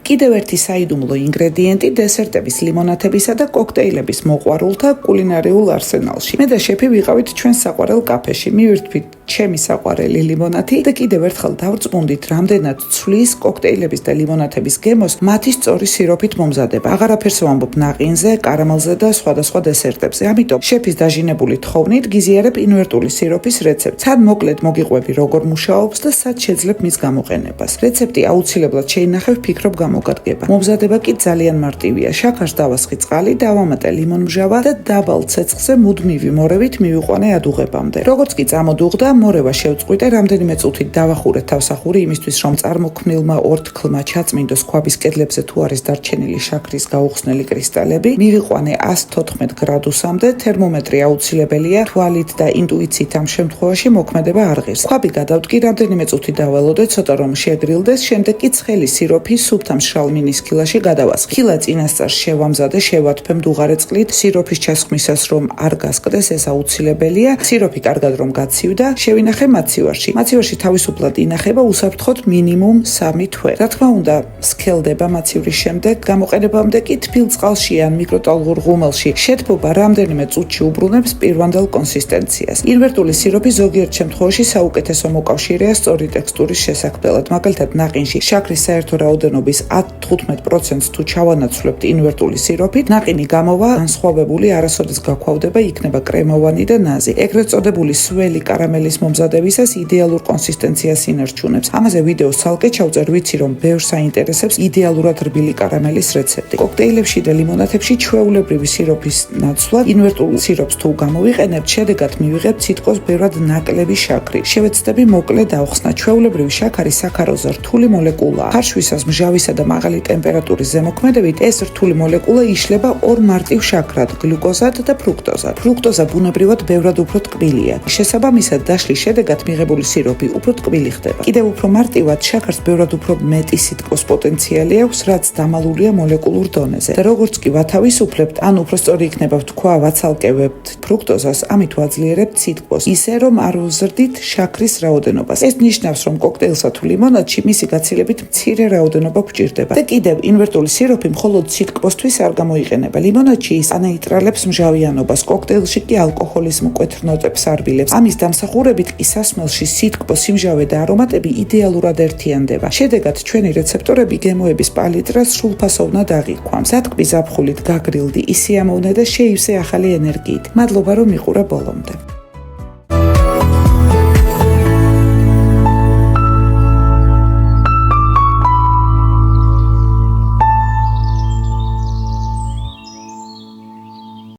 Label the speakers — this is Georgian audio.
Speaker 1: კიდევ ერთი საიდუმლო ინგრედიენტი დესერტების, ლიმონათებისა და კოქტეილების მოყვარულთა კულინარიულ არსენალში. მე და შეფი ვიყავით ჩვენს საყვარელ კაფეში, მივირთვით ჩემი საყვარელი ლიმონათი და კიდევ ერთხელ დავწმუნდით, რამდენად ცვლის კოქტეილების და ლიმონათების გემოს მათი სწორი სიროფით მომზადება. აღარაფერს ვამბობ ნაყინზე, კარამელზე და სხვადასხვა დესერტებზე. ამიტომ შეფის დაჟინებული თხოვნით გიზიარებ ინვერტული სიროფის რეცეპტს. სად მოკლედ მოგიყვები როგორ მუშაობს და სად შეძლებ მის გამოყენებას. რეცეპტი აუცილებლად შეინახე, ვფიქრობ გამოგადგება. მომზადება კი ძალიან მარტივია. შაქარს დავასხი წყალი, დავამატე ლიმონმჟავა და დაბალ ცეცხლზე მუდმივი მორევით მივიყვანე ადუღებამდე. როგორც კი წამოდუღდა, მორევა შევწყვიტე, რამდენიმე წუთით დავახურე თავსახური იმისთვის, რომ წარმოქმნილმა ორთქლმა ჩაწმინდოს ქვაბის კედლებზე თუ არის დარჩენილი შაქრის გაუხსნელი კრისტალები. მივიყვანე 114 გრადუსამდე. თერმომეტრი აუცილებელია, თვალით და ინტუიციით ამ შემთხვევაში მოქმედება არ ღირს. ქვაბი გადავდგი, რამდენიმე წუთი დაველოდე, ცოტა რომ შეგრილდეს, შემდეგ კი ცხელი სიროფი სუფთა მშრალ მინის ხილაში გადავასხი. ხილა წინასწარ შევამზადე, შევათფე მდუღარე წყლით, სიროფის ჩასხმისას რომ არ გასკდეს, ეს აუცილებელია. სიროფი კარგად რომ გაცივდა, შევინახე მაცივარში. მაცივარში თავისუფლად ინახება უსაფრთხოდ მინიმუმ 3 თვე. რა თქმა უნდა, სქელდება მაცივრის შემდეგ, გამოყენებამდე კი თბილ წყალში ან მიკროტალღურ ღუმელში შეთბობა რამდენიმე წუთში უბრუნებს პირვანდელ კონსისტენციას. ინვერტული სიროფი ზოგიერთ შემთხვევაში საუკეთესო მოკავშირეა სწორი ტექსტურის შესაქმნელად. მაგალითად, ნაყინში შაქრის საერთო რაოდენობის 10-15%-ს თუ ჩავანაცვლებთ ინვერტული სიროფით, ნაყინი გამოვა განსხვავებული, არასოდეს გაქვავდება, იქნება კრემოვანი და ნაზი. ეგრეთ წოდებული სველი კარამელის მომზადებისას იდეალურ კონსისტენციას ინარჩუნებს. ამაზე ვიდეოს ცალკე ჩავწერ, ვიცი რომ ბევრს აინტერესებს იდეალურად რბილი კარამელის რეცეპტი. კოქტეილებში და ლიმონათებში ჩვეულებრივი სიროფის ნაცვლად ინვერტულ სიროფს თუ გამოვიყენებთ, შედეგად მივიღებთ სითბოს ბევრად ნაკლები შაქრი. შევეცდები მოკლე დავხსნა. ჩვეულებრივი შაქარი საქაროზა რთული მოლეკულაა. ხარშვისას მჟავისა და მაღალი ტემპერატურის ზემოქმედებით ეს რთული მოლეკულა იშლება ორ მარტივ შაქრად, გლუკოზად და ფრუქტოზად. ფრუქტოზა ბუნებრივად ბევრად უფრო ტკბილია. შესაბამისად, დაშლის შედეგად მიღებული სიროფი უფრო ტკბილი ხდება. კიდევ უფრო მარტივად შაქარს ბევრად უფრო მეტი სითბოს პოტენციალი აქვს, რაც დამალულია მოლეკულურ დონეზე. და როგორც კი ვათავისუფლებთ, ან უფრო სწორი იქნება ვთქვა, ვაცალკევებთ ფრუქტოზას, ამით ვაძლიერებთ სითბოს, ისე რომ არ უზრდით შაქრის რაოდენობას. ეს ნიშნავს, რომ კოქტეილსა თუ ლიმონადში მისი გაცილებით მცირე რაოდენობა გვჭირდება. და კიდევ ინვერტული სიროფი მხოლოდ სითბოსთვის არ გამოიყენება. ლიმონადში ის ანეიტრალებს მჟავიანობას, კოქტეილში კი ალკოჰოლის მკვეთრ ნოტებს არბილებს. ამის დამსახურებით კი სასმელში სითბო, სიმჟავე და არომატები იდეალურად ერთიანდება. შედეგად ჩვენი რეცეპტორები გემოების პალიტრას სრულფასოვნად აღიქვამს. ატკბი ზაფხულით გაგრილდი, ისე ამოვნე და შეივსე ახალი ენერგიით. მადლობა რომ მიყურე ბოლომდე.